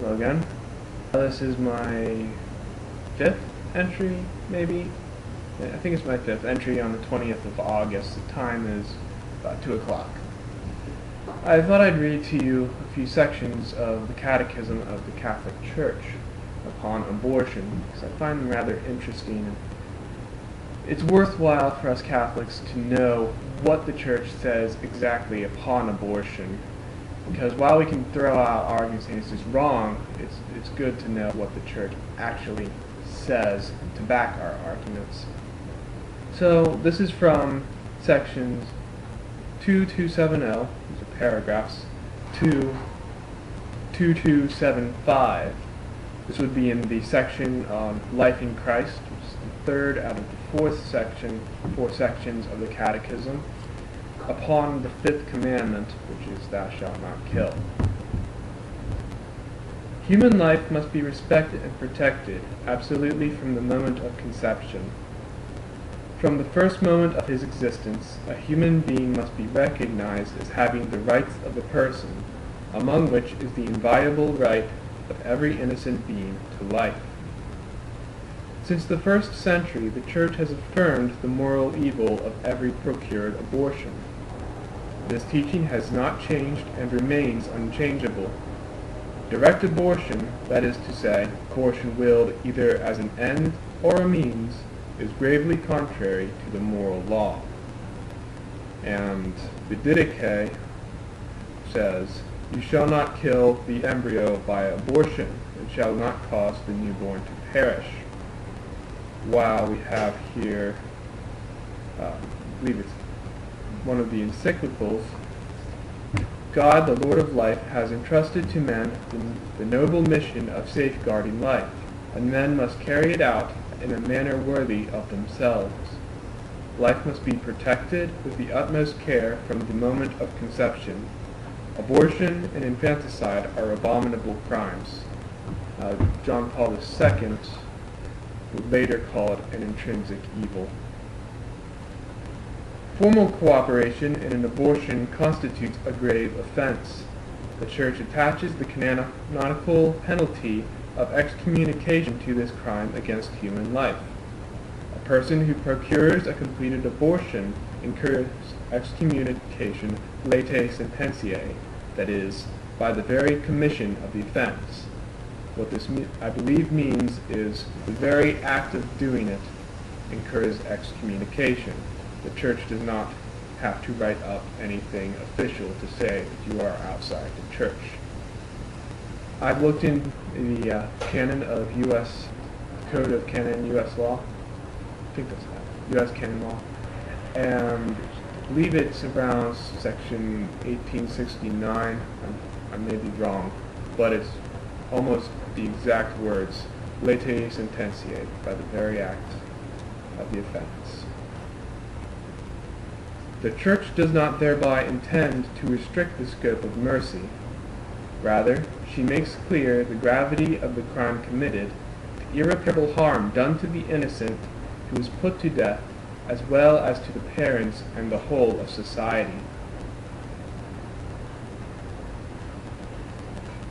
Hello again. This is my fifth entry, maybe? I think it's my fifth entry on the 20th of August. The time is about 2 o'clock. I thought I'd read to you a few sections of the Catechism of the Catholic Church upon abortion, because I find them rather interesting. It's worthwhile for us Catholics to know what the Church says exactly upon abortion, because while we can throw out arguments saying this is wrong, it's good to know what the Church actually says to back our arguments. So this is from sections 2270, these are paragraphs, to 2275. This would be in the section on life in Christ, which is the third out of the four sections of the Catechism, upon the fifth commandment, which is thou shalt not kill. Human life must be respected and protected absolutely from the moment of conception. From the first moment of his existence, a human being must be recognized as having the rights of a person, among which is the inviolable right of every innocent being to life. Since the first century, the Church has affirmed the moral evil of every procured abortion. This teaching has not changed and remains unchangeable. Direct abortion, that is to say, abortion willed either as an end or a means, is gravely contrary to the moral law. And the Didache says, you shall not kill the embryo by abortion, and shall not cause the newborn to perish. While we have here, I believe it's one of the encyclicals, God, the Lord of life, has entrusted to men the noble mission of safeguarding life, and men must carry it out in a manner worthy of themselves. Life must be protected with the utmost care from the moment of conception. Abortion and infanticide are abominable crimes. John Paul II would later call it an intrinsic evil. Formal cooperation in an abortion constitutes a grave offense. The Church attaches the canonical penalty of excommunication to this crime against human life. A person who procures a completed abortion incurs excommunication latae sententiae, that is, by the very commission of the offense. What this, I believe, means is the very act of doing it incurs excommunication. The Church does not have to write up anything official to say that you are outside the Church. I've looked in the canon of U.S. Code of Canon U.S. Law. I think that's that. U.S. Canon Law. And I believe it's around section 1869. I may be wrong, but it's almost the exact words, latae sententiae, by the very act of the offense. The Church does not thereby intend to restrict the scope of mercy. Rather, she makes clear the gravity of the crime committed, the irreparable harm done to the innocent who is put to death, as well as to the parents and the whole of society.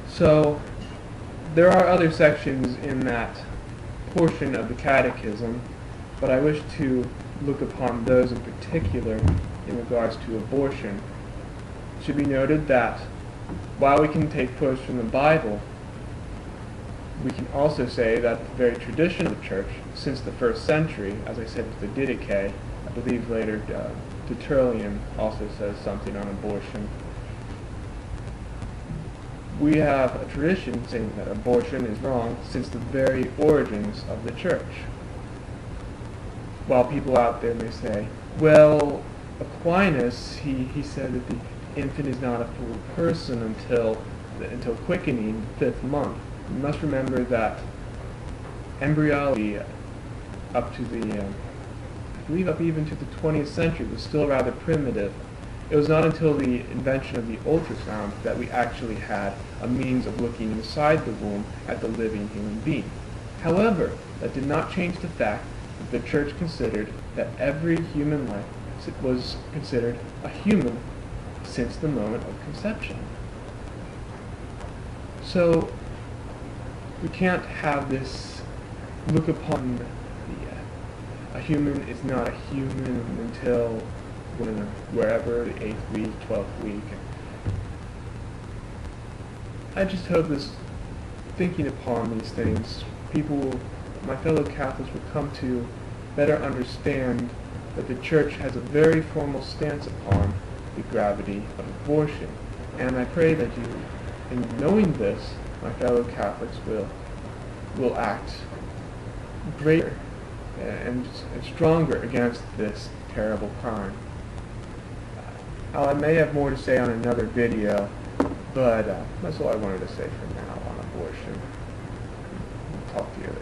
So, there are other sections in that portion of the Catechism, but I wish to look upon those in particular in regards to abortion. It should be noted that while we can take quotes from the Bible, we can also say that the very tradition of the Church, since the first century, as I said with the Didache, I believe later Tertullian also says something on abortion. We have a tradition saying that abortion is wrong since the very origins of the Church. While people out there may say, well, Aquinas, he said that the infant is not a full person until quickening, the 5th month. You must remember that embryology up to the, I believe up even to the 20th century, was still rather primitive. It was not until the invention of the ultrasound that we actually had a means of looking inside the womb at the living human being. However, that did not change the fact that the Church considered that every human life was considered a human since the moment of conception. So We can't have this look upon a human is not a human until wherever, the 8th week, 12th week. I just hope this, thinking upon these things, my fellow Catholics will come to better understand that the Church has a very formal stance upon the gravity of abortion. And I pray that you, in knowing this, my fellow Catholics will act greater and stronger against this terrible crime. I may have more to say on another video, but that's all I wanted to say for now on abortion. I'll talk to you later.